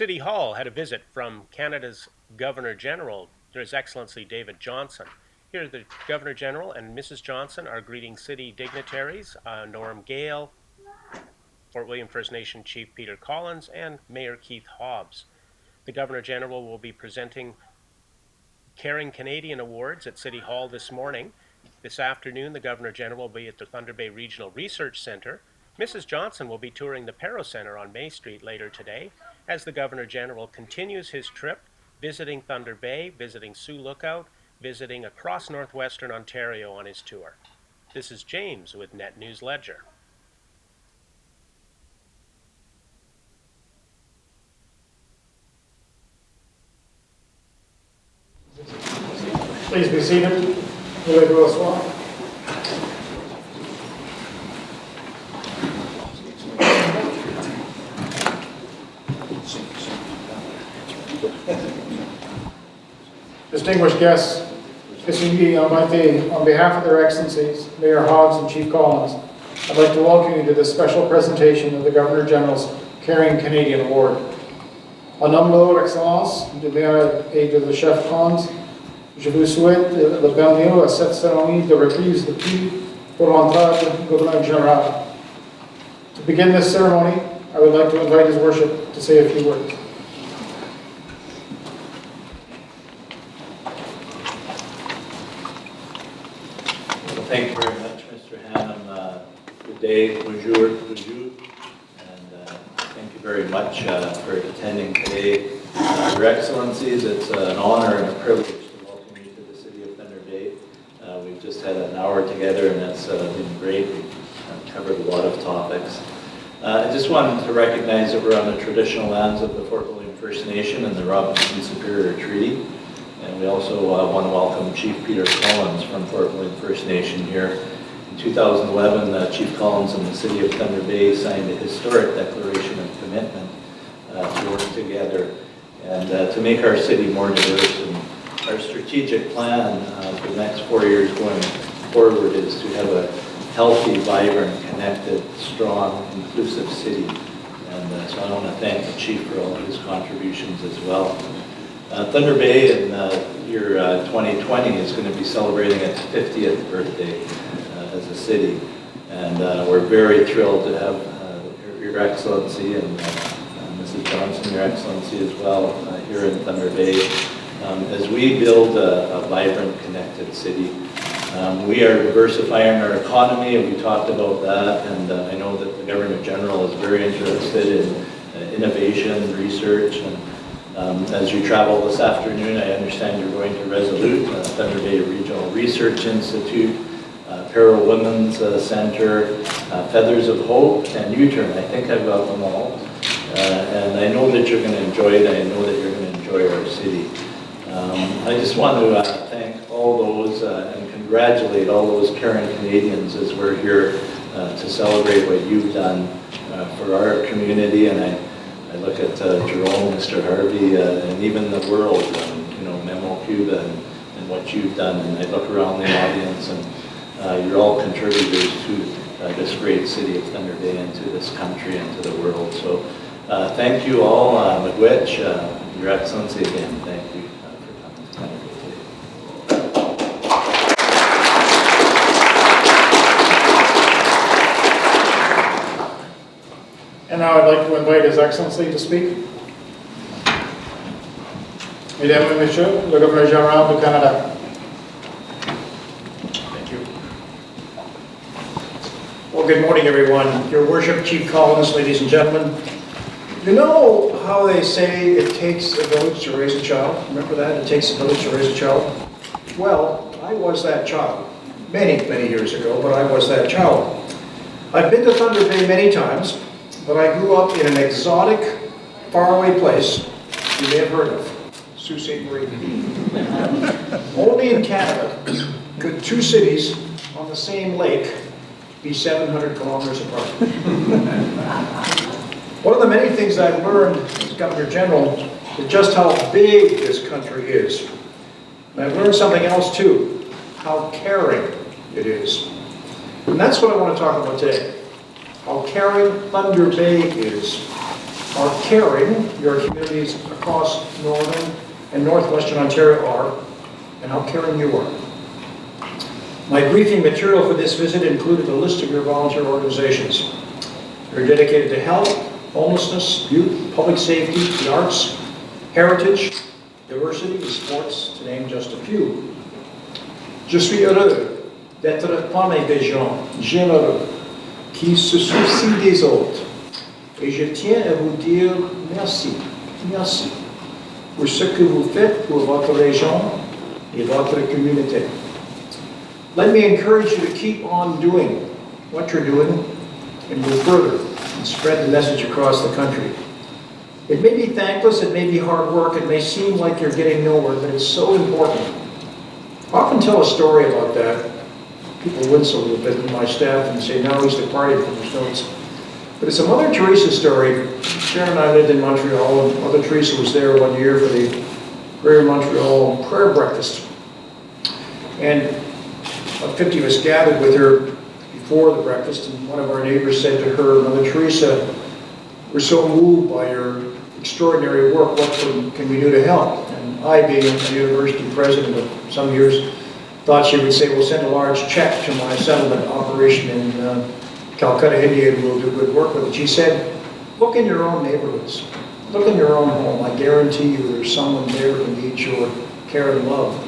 City Hall had a visit from Canada's Governor General, His Excellency David Johnson. Here, the Governor General and Mrs. Johnson are greeting city dignitaries, Norm Gale, Fort William First Nation Chief Peter Collins, and Mayor Keith Hobbs. The Governor General will be presenting Caring Canadian Awards at City Hall this morning. This afternoon, the Governor General will be at the Thunder Bay Regional Research Center. Mrs. Johnson will be touring the Perro Center on May Street later today as the Governor General continues his trip, visiting Thunder Bay, visiting Sioux Lookout, visiting across northwestern Ontario on his tour. This is James with Net News Ledger. Please be seated. We'll do a swan. Distinguished guests, this evening on behalf of their Excellencies, Mayor Hobbs and Chief Collins, I'd like to welcome you to this special presentation of the Governor General's Caring Canadian Award. En nom de leur Excellence, du maire et de le chef Collins, je vous souhaite le bienvenue à cette cérémonie de reprise de prix pour l'entrée du Gouverneur Général. To begin this ceremony, I would like to invite His Worship to say a few words. Thank you very much, Mr. Hannum. Good day, bonjour, and thank you very much for attending today. Your Excellencies, it's an honor and a privilege to welcome you to the City of Thunder Bay. We've just had an hour together and it's been great. We've covered a lot of topics. I just wanted to recognize that we're on the traditional lands of the Fort William First Nation and the Robinson Superior Treaty. And we also want to welcome Chief Peter Collins from Fort William First Nation here. In 2011, Chief Collins and the City of Thunder Bay signed a historic declaration of commitment to work together and to make our city more diverse. And our strategic plan for the next 4 years going forward is to have a healthy, vibrant, connected, strong, inclusive city. And so I want to thank the Chief for all of his contributions as well. Thunder Bay in year 2020 is going to be celebrating its 50th birthday as a city, and we're very thrilled to have Your Excellency and Mrs. Johnson, Your Excellency as well, here in Thunder Bay. As we build a vibrant, connected city, we are diversifying our economy, and we talked about that, and I know that the Governor General is very interested in innovation, research, and as you travel this afternoon, I understand you're going to Resolute, Thunder Bay Regional Research Institute, Perro Women's Center, Feathers of Hope, and U-Turn. I think I've got them all. And I know that you're going to enjoy it. I know that you're going to enjoy our city. I just want to thank all those and congratulate all those caring Canadians as we're here to celebrate what you've done for our community. And I look at Jerome, Mr. Harvey, and even the world, Memo Cuba and what you've done. And I look around the audience, and you're all contributors to this great city of Thunder Bay and to this country and to the world. So thank you all. Miigwech, Your Excellency, again, thank you for coming to Thunder Bay today. And now I'd like to invite His Excellency to speak. Mesdames et Messieurs, le Gouverneur Général du Canada. Thank you. Well, good morning, everyone. Your Worship, Chief Collins, ladies and gentlemen. You know how they say it takes a village to raise a child? Remember that? It takes a village to raise a child? Well, I was that child. Many, many years ago, but I was that child. I've been to Thunder Bay many times, but I grew up in an exotic, faraway place you may have heard of, Sault Ste. Marie. Only in Canada could two cities on the same lake be 700 kilometers apart. One of the many things I've learned as Governor General is just how big this country is. And I've learned something else too, how caring it is. And that's what I want to talk about today. How caring Thunder Bay is. are caring, your communities across northern and northwestern Ontario are, and how caring you are. My briefing material for this visit included a list of your volunteer organizations. They're dedicated to health, homelessness, youth, public safety, the arts, heritage, diversity, and sports, to name just a few. Je suis heureux d'être parmi des gens généreux qui se soucient des autres. Et je tiens à vous dire merci, merci pour ce que vous faites pour votre région et votre communauté. Let me encourage you to keep on doing what you're doing and go further and spread the message across the country. It may be thankless, it may be hard work, it may seem like you're getting nowhere, but it's so important. I often tell a story about that. People wince a little bit in my staff and say, now he's departed from his notes. But it's a Mother Teresa story. Sharon and I lived in Montreal, and Mother Teresa was there one year for the Greater Montreal prayer breakfast. And about 50 of us gathered with her before the breakfast, and one of our neighbors said to her, Mother Teresa, we're so moved by your extraordinary work, what can we do to help? And I, being a university president of some years, thought she would say, we'll send a large check to my settlement operation in Calcutta, India, and we'll do good work with it. She said, look in your own neighborhoods. Look in your own home. I guarantee you there's someone there who needs your care and love.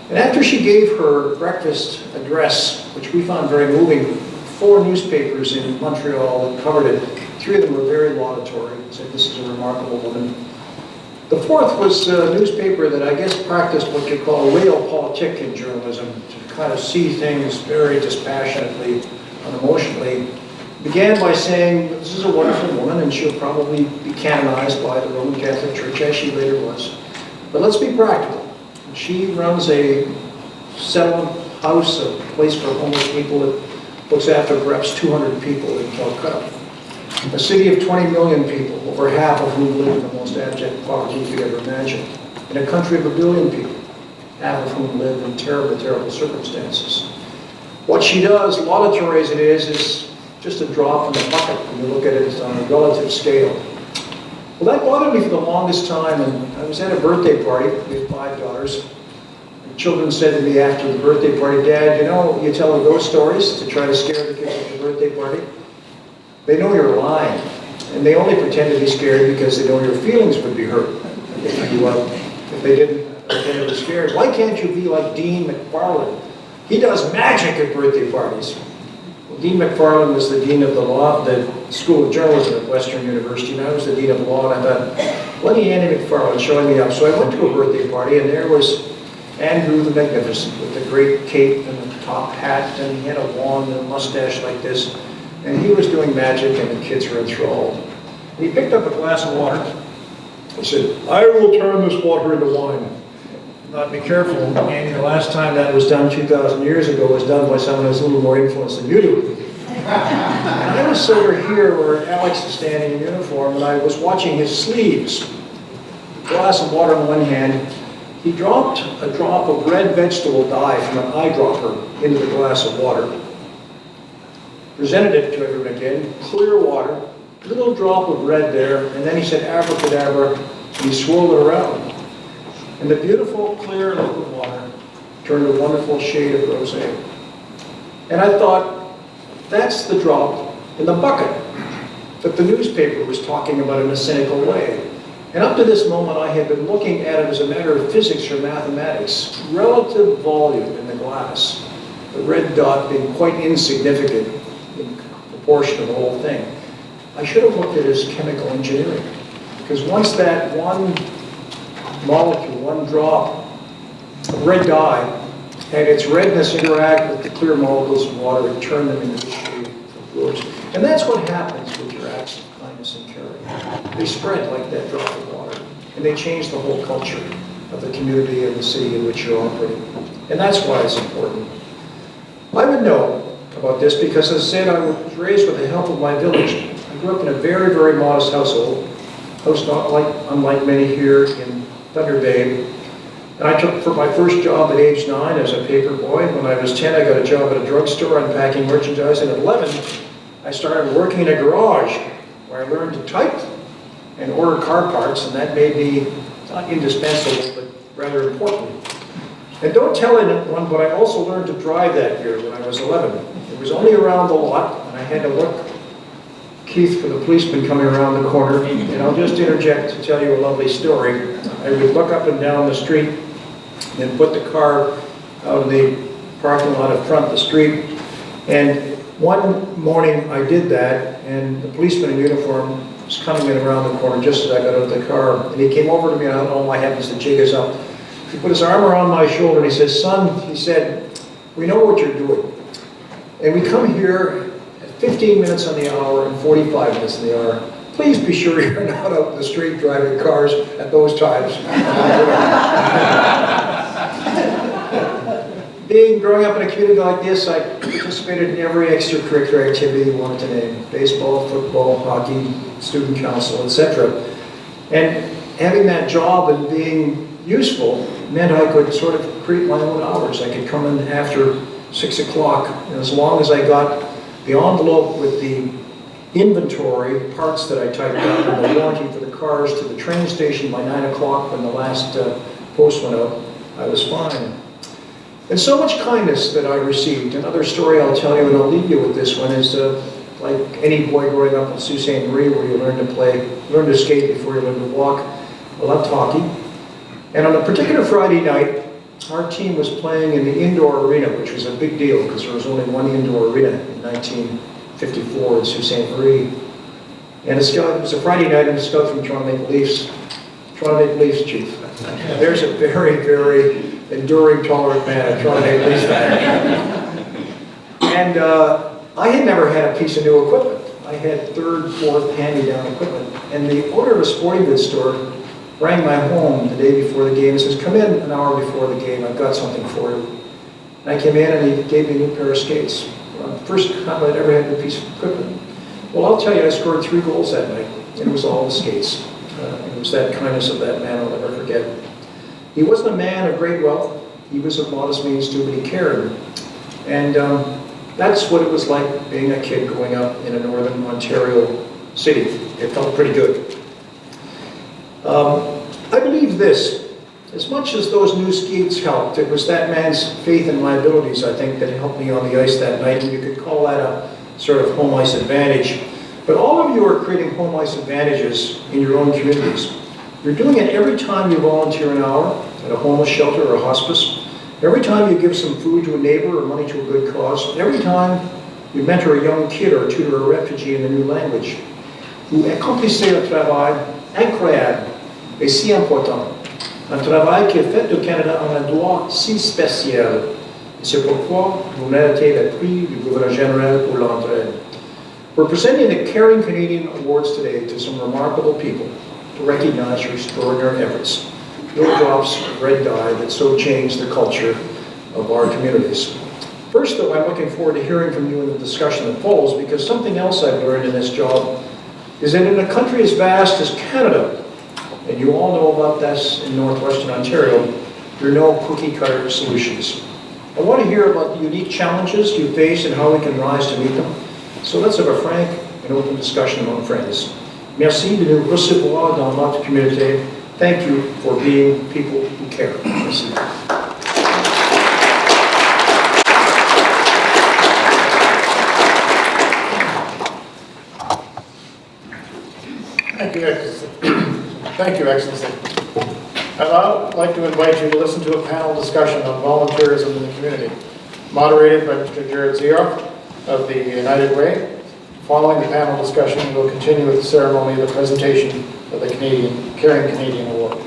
And after she gave her breakfast address, which we found very moving, 4 newspapers in Montreal that covered it. 3 of them were very laudatory and said, this is a remarkable woman. The 4th was a newspaper that I guess practiced what you call realpolitik in journalism, to kind of see things very dispassionately, unemotionally. Began by saying, this is a wonderful woman and she'll probably be canonized by the Roman Catholic Church, as she later was. But let's be practical. She runs a settlement house, a place for homeless people that looks after perhaps 200 people in Calcutta. A city of 20 million people, over half of whom live in the most abject poverty you could ever imagine. In a country of 1 billion people, half of whom live in terrible, terrible circumstances. What she does, laudatory as it is just a drop in the bucket when you look at it on a relative scale. Well, that bothered me for the longest time, and I was at a birthday party. We had 5 daughters. The children said to me after the birthday party, Dad, you know, you tell ghost stories to try to scare the kids at the birthday party. They know you're lying, and they only pretend to be scared because they know your feelings would be hurt if they didn't pretend to be scared. Why can't you be like Dean McFarland? He does magic at birthday parties. Well, Dean McFarland was the dean of the School of Journalism at Western University, and I was the dean of law, and I thought, bloody Andy McFarland showing me up. So I went to a birthday party, and there was Andrew the Magnificent with the great cape and the top hat, and he had a wand and a mustache like this. And he was doing magic, and the kids were enthralled. And he picked up a glass of water. He said, I will turn this water into wine. Now, be careful, Andy, the last time that was done 2,000 years ago was done by someone who's a little more influenced than you do. And I was over here where Alex is standing in uniform, and I was watching his sleeves. A glass of water in one hand. He dropped a drop of red vegetable dye from an eyedropper into the glass of water. Presented it to everyone again, clear water, little drop of red there, and then he said abracadabra, and he swirled it around. And the beautiful, clear, liquid water turned a wonderful shade of rosé. And I thought, that's the drop in the bucket that the newspaper was talking about in a cynical way. And up to this moment, I had been looking at it as a matter of physics or mathematics, relative volume in the glass, the red dot being quite insignificant in proportion of the whole thing. I should have looked at it as chemical engineering, because once that one molecule, one drop of red dye had its redness interact with the clear molecules of water, it turned them into the shade of yours. And that's what happens with your acts of kindness and caring. They spread like that drop of water, and they change the whole culture of the community and the city in which you're operating. And that's why it's important. I would know about this because, as I said, I was raised with the help of my village. I grew up in a very, very modest household, unlike many here in Thunder Bay. And I took for my first job at age 9 as a paper boy. When I was 10, I got a job at a drugstore unpacking merchandise. And at 11, I started working in a garage where I learned to type and order car parts, and that may be not indispensable, but rather important. And don't tell anyone, but I also learned to drive that year when I was 11. It was only around the lot, and I had to look Keith for the policeman coming around the corner, and I'll just interject to tell you a lovely story. I would look up and down the street and put the car out in the parking lot in front of the street, and one morning I did that, and the policeman in uniform was coming in around the corner just as I got out of the car, and he came over to me, and I don't know why happens, the jig is up. He put his arm around my shoulder and he says, "Son," he said, "we know what you're doing. And we come here at 15 minutes on the hour and 45 minutes on the hour. Please be sure you're not out in the street driving cars at those times." Growing up in a community like this, I participated in every extracurricular activity you wanted to name: baseball, football, hockey, student council, etc. And having that job and being useful meant I could sort of create my own hours. I could come in after 6 o'clock, and as long as I got the envelope with the inventory, parts that I typed up, and the warranty for the cars to the train station by 9 o'clock when the last post went out, I was fine. And so much kindness that I received. Another story I'll tell you, and I'll leave you with this one, is like any boy growing up in Sault Ste. Marie, where you learn to skate before you learn to walk. I loved hockey. And on a particular Friday night, our team was playing in the indoor arena, which was a big deal because there was only one indoor arena in 1954 in Sault Ste. Marie. And it was a Friday night, and a scout from Toronto Maple Leafs, chief. There's a very, very enduring, tolerant man, a Toronto Maple Leafs fan. And I had never had a piece of new equipment. I had third, fourth hand-me-down equipment. And the owner of a sporting goods store rang my home the day before the game and says, "Come in an hour before the game, I've got something for you." And I came in and he gave me a new pair of skates. First time I'd ever had a piece of equipment. Well, I'll tell you, I scored 3 goals that night, and it was all the skates. It was that kindness of that man I'll never forget. He wasn't a man of great wealth. He was of modest means too, but he cared. And that's what it was like being a kid growing up in a northern Ontario city. It felt pretty good. I believe this: as much as those new skates helped, it was that man's faith in my abilities, I think, that helped me on the ice that night, and you could call that a sort of home ice advantage. But all of you are creating home ice advantages in your own communities. You're doing it every time you volunteer an hour at a homeless shelter or a hospice, every time you give some food to a neighbor or money to a good cause, every time you mentor a young kid or tutor a refugee in a new language. Vous accomplissez un travail incroyable et si important. Un travail qui est fait au Canada en un droit si spécial. Et c'est pourquoi vous méritez le prix du gouverneur général pour l'entraide. We're presenting the Caring Canadian Awards today to some remarkable people to recognize your extraordinary efforts. Your drops of red dye that so changed the culture of our communities. First, though, I'm looking forward to hearing from you in the discussion that follows, because something else I've learned in this job is that in a country as vast as Canada, and you all know about this in Northwestern Ontario, there are no cookie-cutter solutions. I want to hear about the unique challenges you face and how we can rise to meet them. So let's have a frank and open discussion among friends. Merci de nous recevoir dans notre communauté. Thank you for being people who care. Merci. Thank you, Excellency. I'd now like to invite you to listen to a panel discussion on volunteerism in the community, moderated by Mr. Jared Zioff of the United Way. Following the panel discussion, we'll continue with the ceremony of the presentation of the Caring Canadian Award.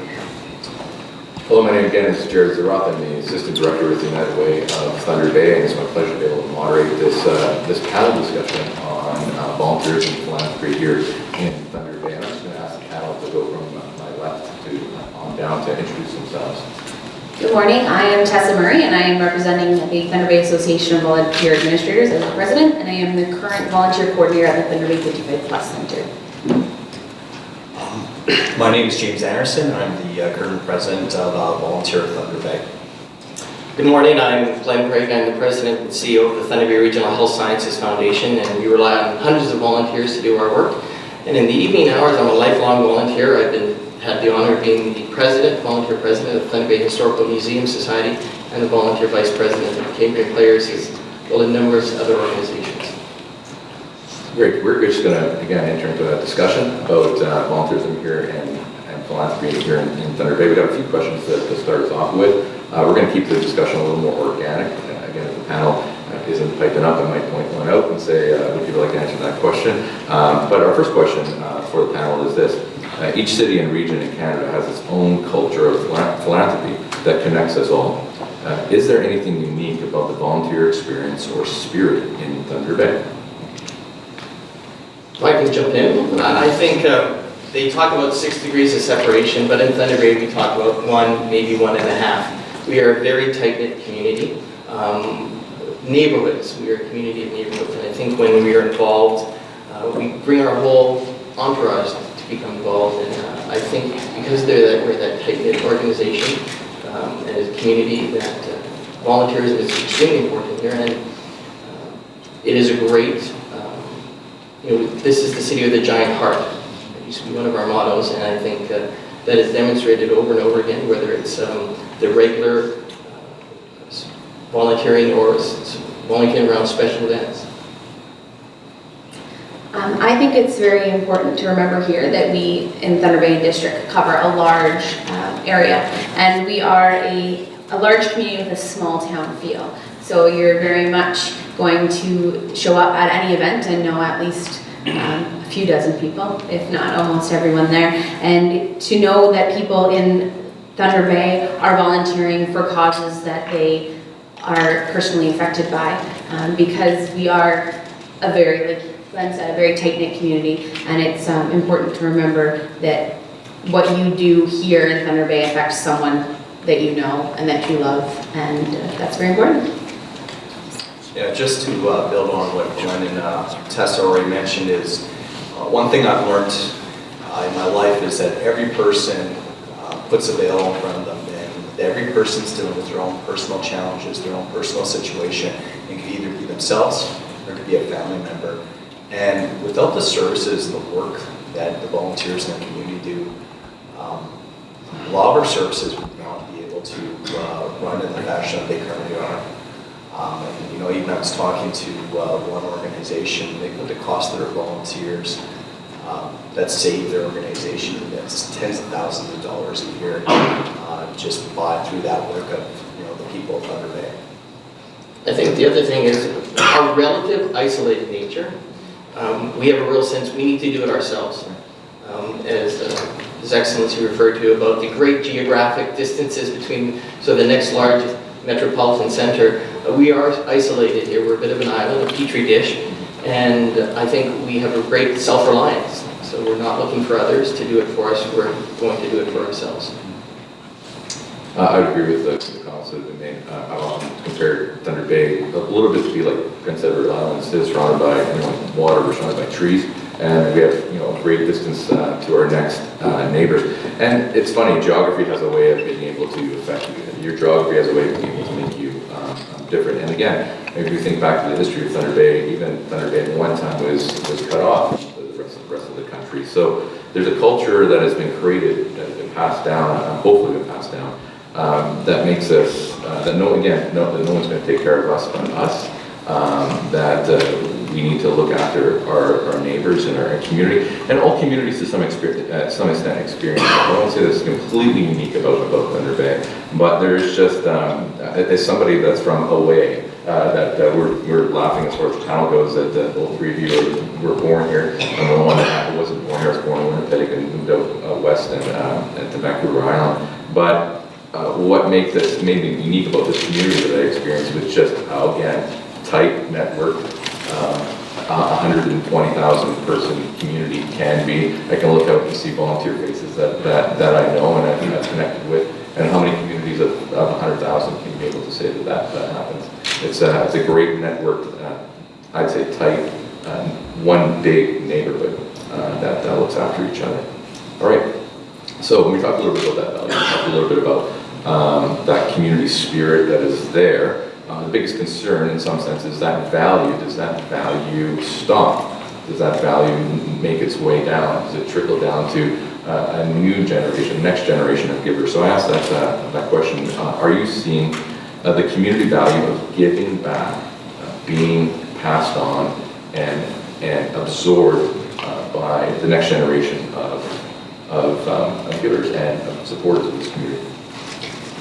Hello, my name again is Jared Zeroth. I'm the Assistant Director with the United Way of Thunder Bay, and it's my pleasure to be able to moderate this panel discussion on volunteerism and philanthropy here in Thunder Bay. And I'm just going to ask the panel to go from my left to on down to introduce themselves. Good morning, I am Tessa Murray, and I am representing the Thunder Bay Association of Volunteer Administrators as the president, and I am the current volunteer coordinator at the Thunder Bay 55 Plus Center. My name is James Anderson. I'm the current president of Volunteer Thunder Bay. Good morning, I'm Glenn Craig. I'm the president and CEO of the Thunder Bay Regional Health Sciences Foundation, and we rely on hundreds of volunteers to do our work. And in the evening hours, I'm a lifelong volunteer. Had the honor of being the volunteer president of the Thunder Bay Historical Museum Society and the volunteer vice president of the Cambrian Players, as well as numerous other organizations. Great. We're just going to, again, enter into a discussion about volunteerism here and philanthropy here in Thunder Bay. We've got a few questions to start us off with. We're going to keep the discussion a little more organic. Again, if the panel isn't piping up, I might point one out and say, would you like to answer that question? But our first question for the panel is this. Each city and region in Canada has its own culture of philanthropy that connects us all. Is there anything unique about the volunteer experience or spirit in Thunder Bay? I can jump in. I think they talk about 6 degrees of separation, but in Thunder Bay we talk about 1, maybe 1.5. We are a very tight-knit community. Neighborhoods, we are a community of neighborhoods, and I think when we are involved, we bring our whole entourage to become involved, and I think because we're that tight-knit organization and as a community, that volunteerism is extremely important here, and it is a great, this is the city with a giant heart. It used to be one of our mottos, and I think that is demonstrated over and over again, whether it's the regular volunteering or volunteering around special events. I think it's very important to remember here that we in Thunder Bay District cover a large area, and we are a large community with a small town feel. So you're very much going to show up at any event and know at least a few dozen people, if not almost everyone there. And to know that people in Thunder Bay are volunteering for causes that they are personally affected by, because we are a very, like Glenn said, a very tight-knit community, and it's important to remember that what you do here in Thunder Bay affects someone that you know and that you love, and that's very important. Yeah, just to build on what Glenn and Tessa already mentioned is, one thing I've learned in my life is that every person puts a veil in front of them, and every person's dealing with their own personal challenges, their own personal situation. It could either be themselves or it could be a family member. And without the services and the work that the volunteers in the community do, a lot of our services would not be able to run in the fashion that they currently are. And, even I was talking to one organization, they put the cost of their volunteers that save their organization, that's tens of thousands of dollars a year, just bought through that work of the people of Thunder Bay. I think the other thing is our relative isolated nature. We have a real sense we need to do it ourselves. As His Excellency referred to about the great geographic distances between, so the next large metropolitan center, we are isolated here. We're a bit of an island, a petri dish, and I think we have a great self-reliance. So we're not looking for others to do it for us, we're going to do it for ourselves. I would agree with the comments that have been made. I often compare Thunder Bay a little bit to be like Prince Edward Island. It's surrounded by water, we're surrounded by trees, and we have a great distance to our next neighbors. And it's funny, geography has a way of being able to affect you. Your geography has a way of being able to make you different. And again, maybe we think back to the history of Thunder Bay. Even Thunder Bay at one time was cut off from the rest of the country. So there's a culture that has been created, that has been passed down, hopefully been passed down, that makes us, that no one's going to take care of us but us, that we need to look after our neighbors and our community, and all communities to some extent experience. I won't say this is completely unique about Thunder Bay, but there's just, as somebody that's from away, that we're laughing as far as the panel goes, that all three of you were born here, and the one that wasn't born here, I was born in Winnipeg and moved out west and to Vancouver Island. But what made me unique about this community that I experienced was just how, again, tight network, 120,000 person community can be. I can look out and see volunteer faces that I know and I've connected with, and how many communities of 100,000 can be able to say that happens. It's a great network, I'd say tight, one big neighborhood that looks after each other. All right, so when we talked a little bit about that value, we talked a little bit about that community spirit that is there. The biggest concern in some sense is that value. Does that value stop? does that value make its way down? Does it trickle down to a new generation, next generation of givers? So I asked that question. Are you seeing the community value of giving back being passed on and absorbed by the next generation of givers and of supporters of this community?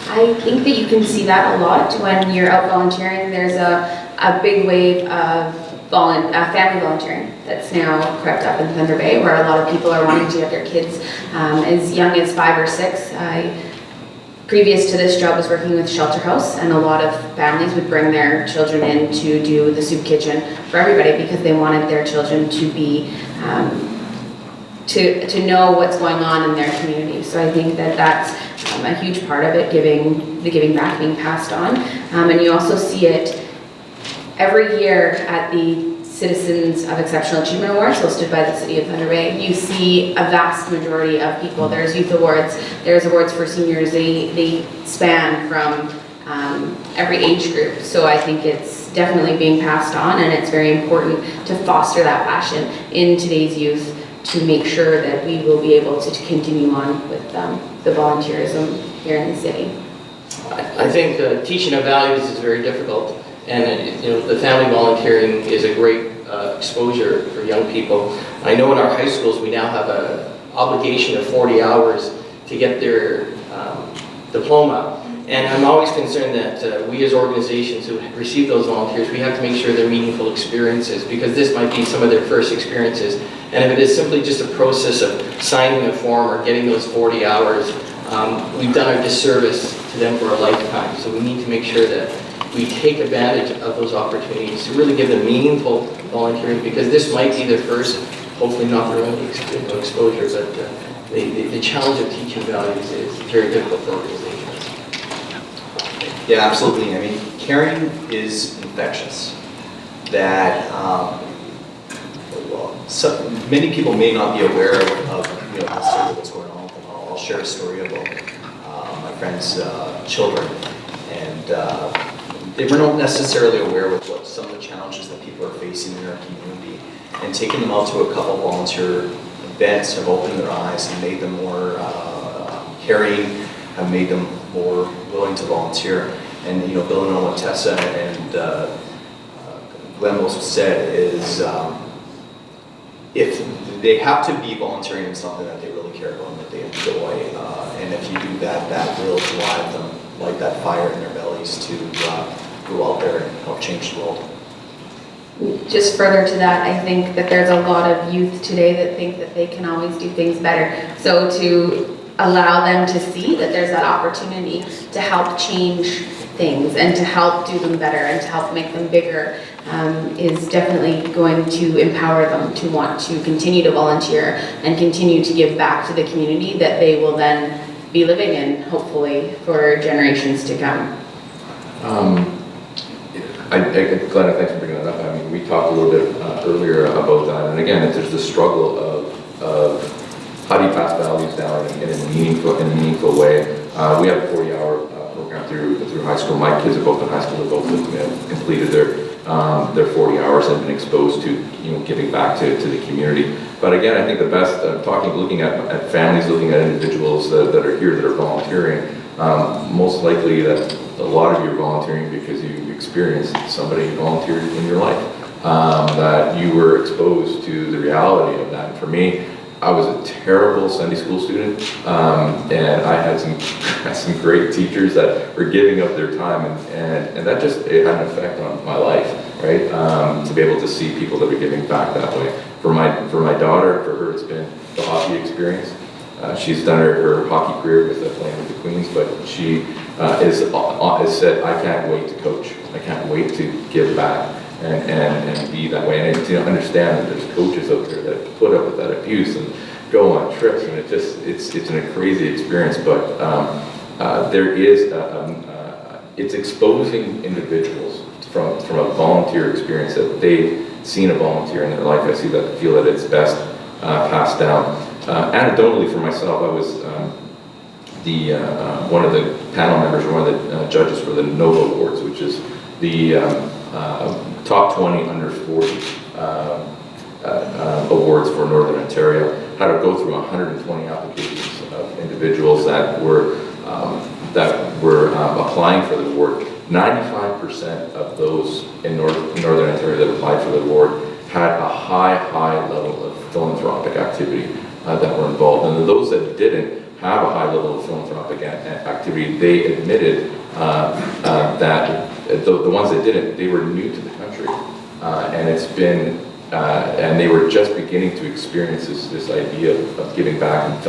I think that you can see that a lot when you're out volunteering. There's a big wave of family volunteering that's now crept up in Thunder Bay, where a lot of people are wanting to get their kids as young as 5 or 6. Previous to this job, was working with Shelter House, and a lot of families would bring their children in to do the soup kitchen for everybody because they wanted their children to be to know what's going on in their community. So I think that that's a huge part of it, the giving back being passed on. And you also see it every year at the Citizens of Exceptional Achievement Awards hosted by the City of Thunder Bay. You see a vast majority of people. There's youth awards, there's awards for seniors. They span from every age group. So I think it's definitely being passed on, and it's very important to foster that passion in today's youth to make sure that we will be able to continue on with the volunteerism here in the city. I think teaching of values is very difficult, and the family volunteering is a great exposure for young people. I know in our high schools we now have an obligation of 40 hours to get their diploma, and I'm always concerned that we as organizations who receive those volunteers, we have to make sure they're meaningful experiences, because this might be some of their first experiences. And if it is simply just a process of signing a form or getting those 40 hours, we've done a disservice to them for a lifetime. So we need to make sure that we take advantage of those opportunities to really give them meaningful volunteering, because this might be their first, hopefully not their only exposure, but the challenge of teaching values is very difficult for organizations. Yeah, absolutely. I mean, caring is infectious. That well, many people may not be aware of necessarily what's going on. I'll share a story about my friend's children, and they were not necessarily aware of what some of the challenges that people are facing in our community. And taking them out to a couple volunteer events have opened their eyes and made them more caring, have made them more willing to volunteer. And building on what Tessa and Glenn both said is, if they have to be volunteering in something that they really care about and that they enjoy, and if you do that, that will drive them, like that fire in their bellies, to go out there and help change the world. Just further to that, I think that there's a lot of youth today that think that they can always do things better. So to allow them to see that there's that opportunity to help change things and to help do them better and to help make them bigger is definitely going to empower them to want to continue to volunteer and continue to give back to the community that they will then be living in, hopefully, for generations to come. Glenn, thanks for bringing that up. I mean, we talked a little bit earlier about that, and again, there's the struggle of how do you pass values down in a meaningful way. We have a 40-hour program through high school. My kids are both in high school. They both completed their 40 hours and been exposed to giving back to the community. But again, I think the best looking at families, looking at individuals that are here that are volunteering. Most likely that a lot of you are volunteering because you experienced somebody who volunteered in your life, that you were exposed to the reality of that. And for me, I was a terrible Sunday school student, and I had some great teachers that were giving up their time, and that just it had an effect on my life, right? To be able to see people that are giving back that way. For my daughter, for her, it's been the hockey experience. She's done her hockey career with playing with the Queens, but she has said, I can't wait to coach. I can't wait to give back and be that way. And to understand that there's coaches out there that put up with that abuse and go on trips, and it's a crazy experience. But there is it's exposing individuals from a volunteer experience that they've seen a volunteer in their life. I feel that it's best passed down. Anecdotally for myself, I was one of the panel members, or one of the judges for the NOVA Awards, which is the top 20 under 40 Ontario had to go through 120 applications of individuals that were applying for the award. 95% of those in Northern Ontario that applied for the award had a high level of philanthropic activity that were involved. And those that didn't have a high level of philanthropic activity, they admitted that the ones that didn't, they were new to the country. And it's been, and they were just beginning to experience this idea of giving back and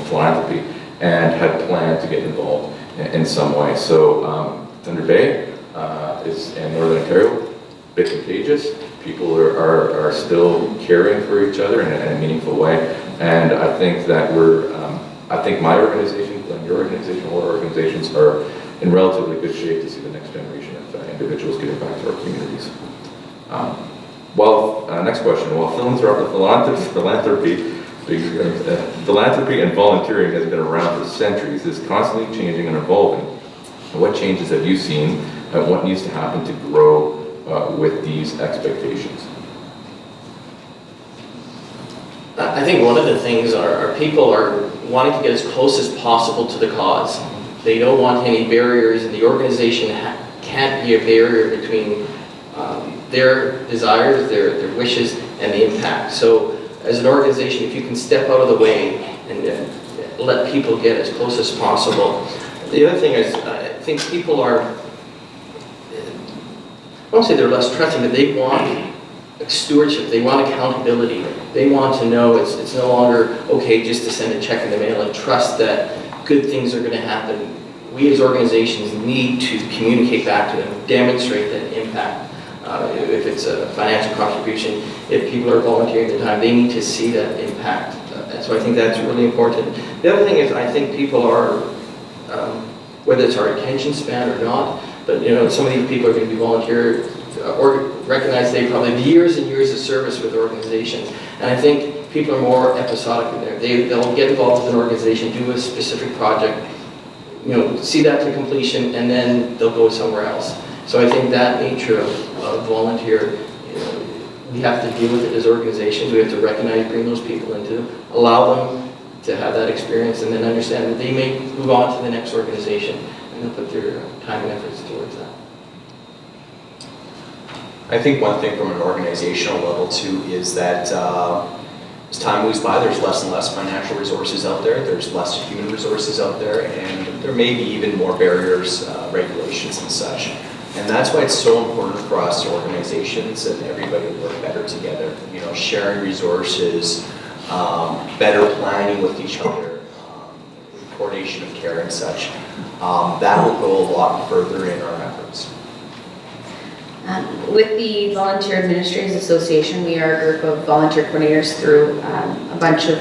philanthropy, and had planned to get involved in some way. So Thunder Bay and Northern Ontario, a bit contagious. People are still caring for each other in a meaningful way. And I think that I think my organization, and your organization, all our organizations are in relatively good shape to see the next generation of individuals giving back to our communities. Next question. While philanthropy and volunteering has been around for centuries, it's constantly changing and evolving. What changes have you seen, and what needs to happen to grow with these expectations? I think one of the things are people are wanting to get as close as possible to the cause. They don't want any barriers, and the organization can't be a barrier between their desires, their wishes, and the impact. So as an organization, if you can step out of the way and let people get as close as possible. The other thing is, I think people are, I won't say they're less trusting, but they want stewardship, they want accountability. They want to know it's no longer okay just to send a check in the mail and trust that good things are going to happen. We as organizations need to communicate back to them, demonstrate that impact. If it's a financial contribution, if people are volunteering their time, they need to see that impact. So I think that's really important. The other thing is, I think people are, whether it's our attention span or not, but some of these people are going to be volunteer or recognize they probably have years and years of service with organizations. And I think people are more episodic in there. They'll get involved with an organization, do a specific project, see that to completion, and then they'll go somewhere else. So I think that nature of volunteer, we have to deal with it as organizations. We have to recognize, bring those people into, allow them to have that experience, and then understand that they may move on to the next organization, and they'll put their time and efforts towards that. I think one thing from an organizational level too is that as time moves by, there's less and less financial resources out there, there's less human resources out there, and there may be even more barriers, regulations and such. And that's why it's so important for us organizations and everybody to work better together, sharing resources, better planning with each other, coordination of care and such. That will go a lot further in our efforts. With the Volunteer Administrators Association, we are a group of volunteer coordinators through a bunch of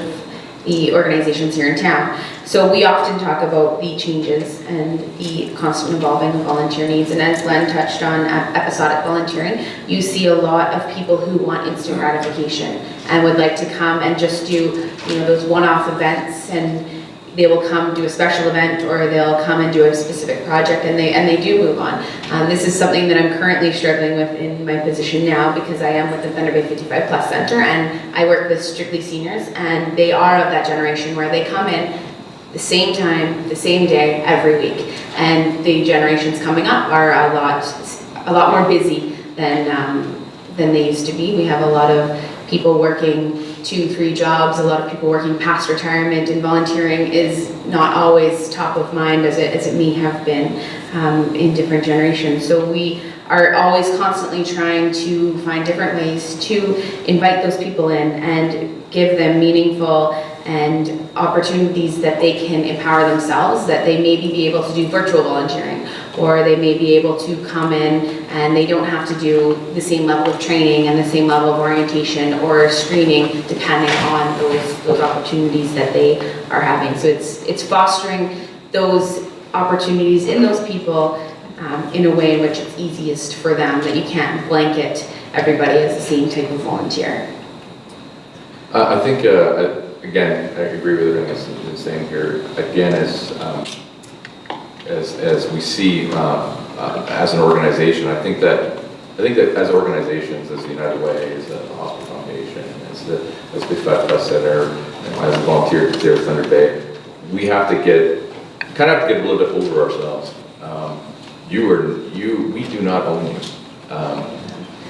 the organizations here in town. So we often talk about the changes and the constant evolving of volunteer needs. And as Glenn touched on episodic volunteering, you see a lot of people who want instant gratification and would like to come and just do those one-off events, and they will come do a special event, or they'll come and do a specific project, and they do move on. This is something that I'm currently struggling with in my position now, because I am with the Thunder Bay 55 Plus Center, and I work with strictly seniors, and they are of that generation where they come in the same time, the same day, every week. And the generations coming up are a lot more busy than they used to be. We have a lot of people working 2-3 jobs, a lot of people working past retirement, and volunteering is not always top of mind as it may have been in different generations. So we are always constantly trying to find different ways to invite those people in and give them meaningful and opportunities that they can empower themselves, that they maybe be able to do virtual volunteering, or they may be able to come in and they don't have to do the same level of training and the same level of orientation or screening, depending on those opportunities that they are having. So it's fostering those opportunities in those people in a way in which it's easiest for them, that you can't blanket everybody as the same type of volunteer. I think, again, I agree with everything that's been saying here. Again, as we see as an organization, I think that as organizations, as the United Way, as the Hospital Foundation, as as the Fest Center, and as a volunteer there at Thunder Bay, we have to kind of have to get a little bit over ourselves. We do not own you.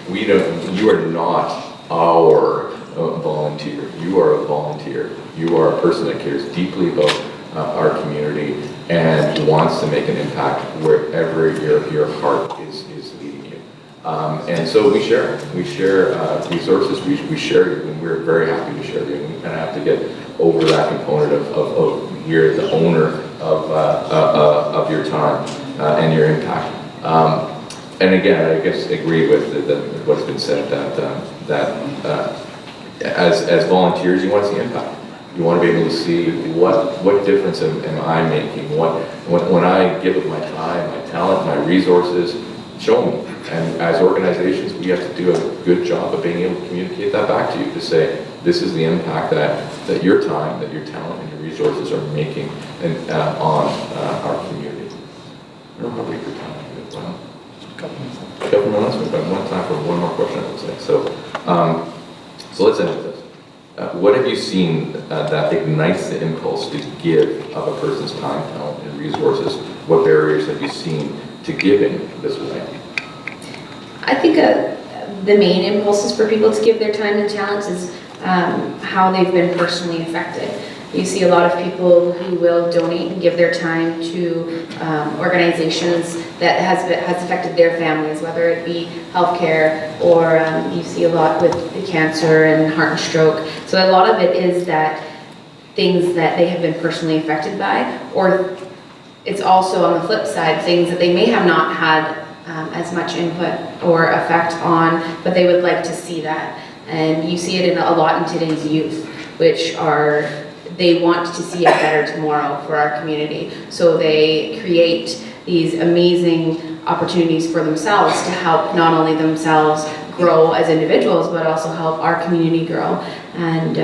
You are not our volunteer. You are a volunteer. You are a person that cares deeply about our community and wants to make an impact wherever your heart is leading you. And so we share resources. We share you, and we're very happy to share you. And we kind of have to get over that component of you're the owner of your time and your impact. And again, I guess agree with what's been said that as volunteers, you want to see impact. You want to be able to see what difference am I making? When I give of my time, my talent, my resources, show me. And as organizations, we have to do a good job of being able to communicate that back to you, to say, this is the impact that your time, that your talent, and your resources are making on our community. I don't know how we could time. Wow. A couple more minutes, we've got one time for one more question, it looks like. So let's end with this. What have you seen that ignites the impulse to give of a person's time, talent, and resources? What barriers have you seen to giving this way? I think the main impulses for people to give their time and talents is how they've been personally affected. You see a lot of people who will donate and give their time to organizations that has affected their families, whether it be healthcare or you see a lot with the cancer and heart and stroke. So a lot of it is that things that they have been personally affected by, or it's also on the flip side, things that they may have not had as much input or effect on, but they would like to see that. And you see it a lot in today's youth, which are, they want to see a better tomorrow for our community. So they create these amazing opportunities for themselves to help not only themselves grow as individuals, but also help our community grow. And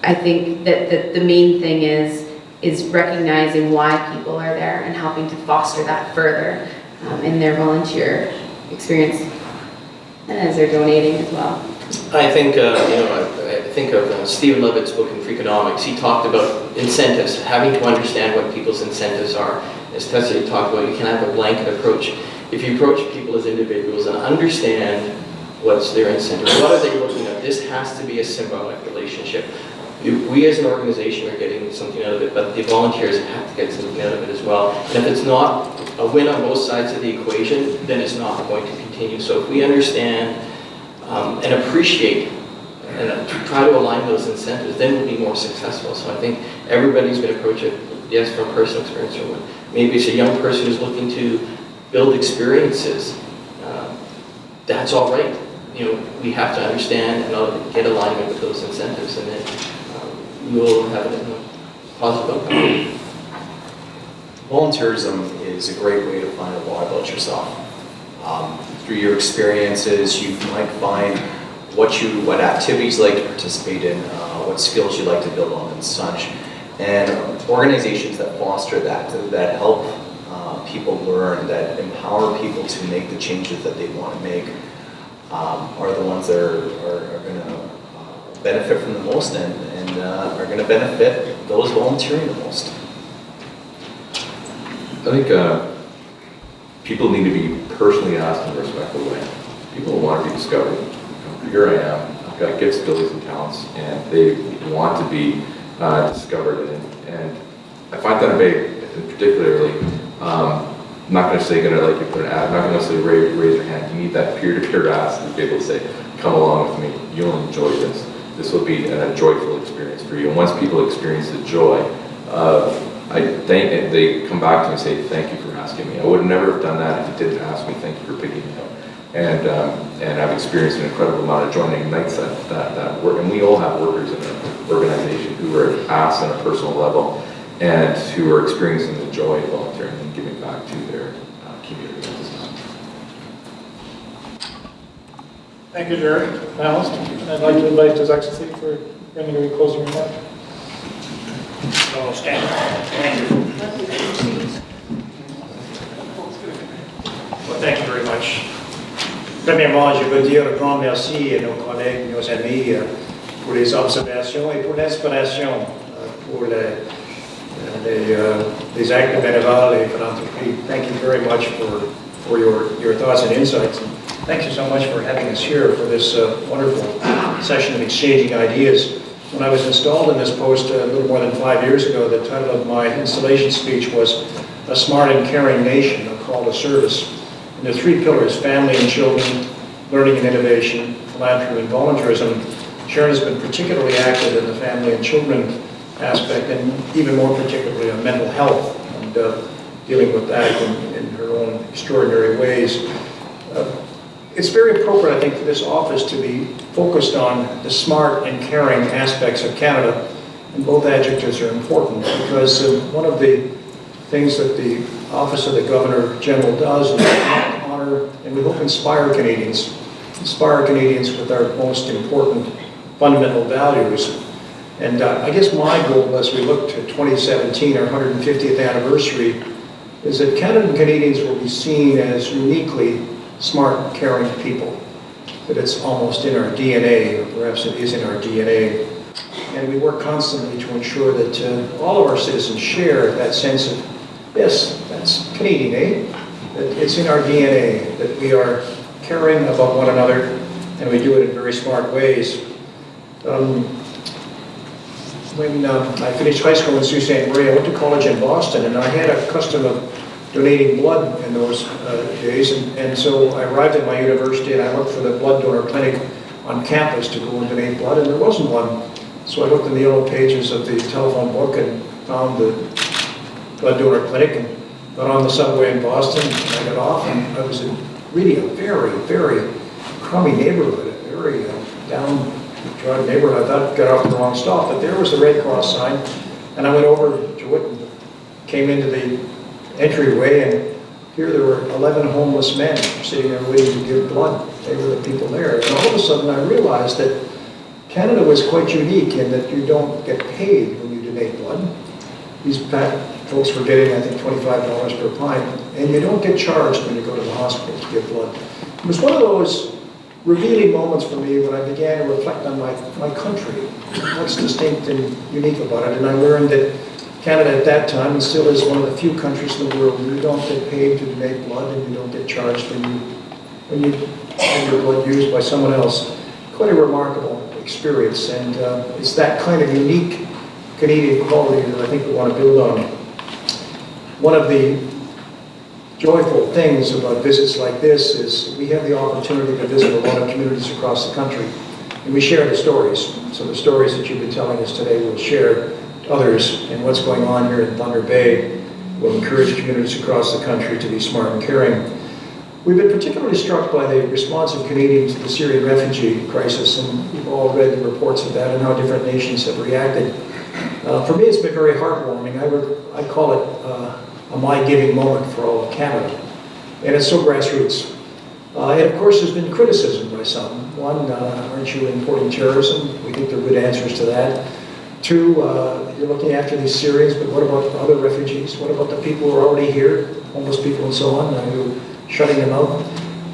I think that the main thing is recognizing why people are there and helping to foster that further in their volunteer experience and as they're donating as well. I think, I think of Stephen Levitt's book in Freakonomics. He talked about incentives, having to understand what people's incentives are. As Tessa talked about, you can have a blanket approach. If you approach people as individuals and understand what's their incentive, what are they looking at? This has to be a symbiotic relationship. We as an organization are getting something out of it, but the volunteers have to get something out of it as well. And if it's not a win on both sides of the equation, then it's not going to continue. So if we understand and appreciate and try to align those incentives, then we'll be more successful. So I think everybody's going to approach it, yes, from personal experience, or maybe it's a young person who's looking to build experiences. That's all right. We have to understand and get alignment with those incentives, and then we will have a positive outcome. Volunteerism is a great way to find out more about yourself. Through your experiences, you might find what activities you like to participate in, what skills you like to build on and such. And organizations that foster that help people learn, that empower people to make the changes that they want to make, are the ones that are going to benefit from the most and are going to benefit those volunteering the most. I think people need to be personally asked in a respectful way. People want to be discovered. Here I am, I've got gifts, abilities, and talents, and they want to be discovered. And I find Thunder Bay particularly, I'm not going to say going to let you put an ad, I'm not going to say raise your hand. You need that peer-to-peer ask to be able to say, come along with me, you'll enjoy this. This will be a joyful experience for you. And once people experience the joy, they come back to me and say, thank you for asking me. I would never have done that if you didn't ask me. Thank you for picking me up. And I've experienced an incredible amount of joy and ignites that work. And we all have workers in our organization who are asked on a personal level and who are experiencing the joy of volunteering and giving back to their community at this time. Thank you, Jerry. Panelist, I'd like to invite His Excellency for bringing a closing remark. Well, thank you very much. Premièrement, je veux dire un grand merci à nos collègues, nos amis pour les observations et pour l'inspiration pour les actes bénévoles et philanthropy. Thank you very much for your thoughts and insights. And thank you so much for having us here for this wonderful session of exchanging ideas. When I was installed in this post a little more than 5 years ago, the title of my installation speech was A Smart and Caring Nation, a Call to Service. And the three pillars, family and children, learning and innovation, philanthropy and volunteerism. Sharon has been particularly active in the family and children aspect, and even more particularly on mental health, and dealing with that in her own extraordinary ways. It's very appropriate, I think, for this office to be focused on the smart and caring aspects of Canada, and both adjectives are important, because one of the things that the Office of the Governor General does is honor and we hope inspire Canadians with our most important fundamental values. And I guess my goal as we look to 2017, our 150th anniversary, is that Canada and Canadians will be seen as uniquely smart, caring people. That it's almost in our DNA, or perhaps it is in our DNA. And we work constantly to ensure that all of our citizens share that sense of, yes, that's Canadian, eh? That it's in our DNA, that we are caring about one another, and we do it in very smart ways. When I finished high school in Sault Ste. Marie, I went to college in Boston, and I had a custom of donating blood in those days, and so I arrived at my university and I looked for the blood donor clinic on campus to go and donate blood, and there wasn't one. So I looked in the yellow pages of the telephone book and found the blood donor clinic, and got on the subway in Boston, and I got off, and I was in really a very, very crummy neighborhood, a very downtrodden neighborhood. I thought I got off the wrong stop, but there was the Red Cross sign, and I went over to it and came into the entryway, and here there were 11 homeless men sitting there waiting to give blood. They were the people there. And all of a sudden I realized that Canada was quite unique in that you don't get paid when you donate blood. These folks were getting, I think, $25 per pint, and you don't get charged when you go to the hospital to give blood. It was one of those revealing moments for me when I began to reflect on my country, what's distinct and unique about it, and I learned that Canada at that time, and still is one of the few countries in the world where you don't get paid to donate blood and you don't get charged when you have your blood used by someone else. Quite a remarkable experience, and it's that kind of unique Canadian quality that I think we want to build on. One of the joyful things about visits like this is we have the opportunity to visit a lot of communities across the country, and we share the stories. So the stories that you've been telling us today we'll share others, and what's going on here in Thunder Bay will encourage communities across the country to be smart and caring. We've been particularly struck by the response of Canadians to the Syrian refugee crisis, and we've all read the reports of that and how different nations have reacted. For me, it's been very heartwarming. I call it a my giving moment for all of Canada, and it's so grassroots. And of course, there's been criticism by some. One, aren't you importing terrorism? We think there are good answers to that. Two, you're looking after these Syrians, but what about other refugees? What about the people who are already here, homeless people and so on? Are you shutting them out?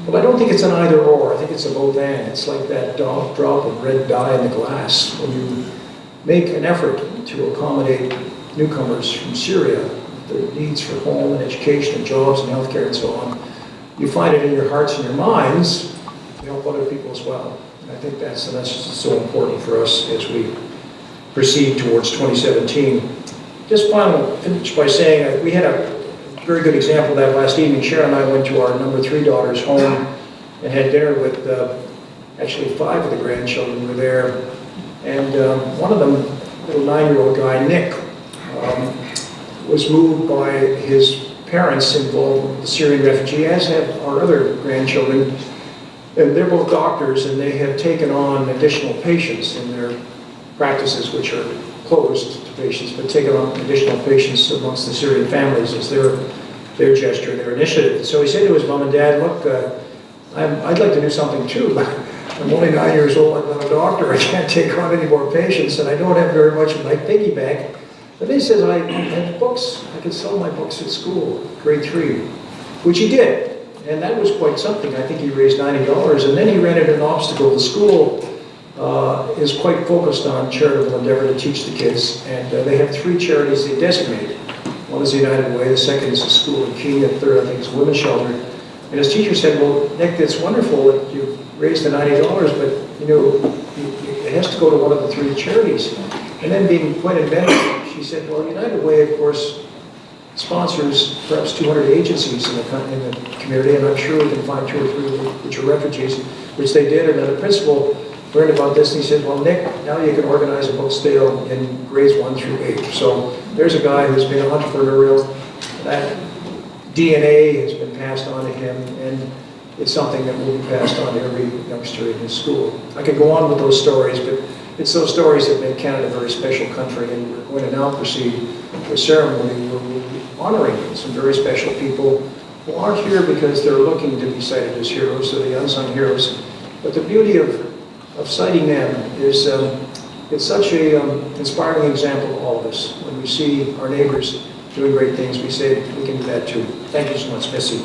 Well, I don't think it's an either or. I think it's a both and. It's like that drop of red dye in the glass. When you make an effort to accommodate newcomers from Syria, their needs for home and education and jobs and healthcare and so on, you find it in your hearts and your minds to help other people as well. And I think that's so important for us as we proceed towards 2017. Just finish by saying we had a very good example of that last evening. Sharon and I went to our number 3 daughter's home and had dinner with actually 5 of the grandchildren were there. And one of them, little 9-year-old guy, Nick, was moved by his parents involved with the Syrian refugee, as have our other grandchildren. And they're both doctors, and they have taken on additional patients in their practices, which are closed to patients, but taken on additional patients amongst the Syrian families as their gesture, their initiative. So he said to his mom and dad, look, I'd like to do something too. I'm only 9 years old, I'm not a doctor, I can't take on any more patients, and I don't have very much in my piggy bank. But then he says, I have books, I could sell my books at school, grade 3, which he did. And that was quite something. I think he raised $90, and then he rented an obstacle to school is quite focused on charitable endeavor to teach the kids. And they have 3 charities they designate. One is the United Way, the second is a school in Key, and the third, I think, is a women's shelter. And his teacher said, well, Nick, it's wonderful that you've raised the $90, but you know, it has to go to one of the 3 charities. And then being quite inventive, she said, well, United Way, of course, sponsors perhaps 200 agencies in the community, and I'm sure we can find 2 or 3 which are refugees, which they did. And then the principal learned about this, and he said, well, Nick, now you can organize a book sale in grades 1 through 8. So there's a guy who's been entrepreneurial. That DNA has been passed on to him, and it's something that will be passed on to every youngster in his school. I could go on with those stories, but it's those stories that make Canada a very special country, and we're going to now proceed to a ceremony where we'll be honoring some very special people who aren't here because they're looking to be cited as heroes, they're the unsung heroes. But the beauty of citing them is it's such a inspiring example to all of us. When we see our neighbors doing great things, we say we can do that too. Thank you so much, Missy.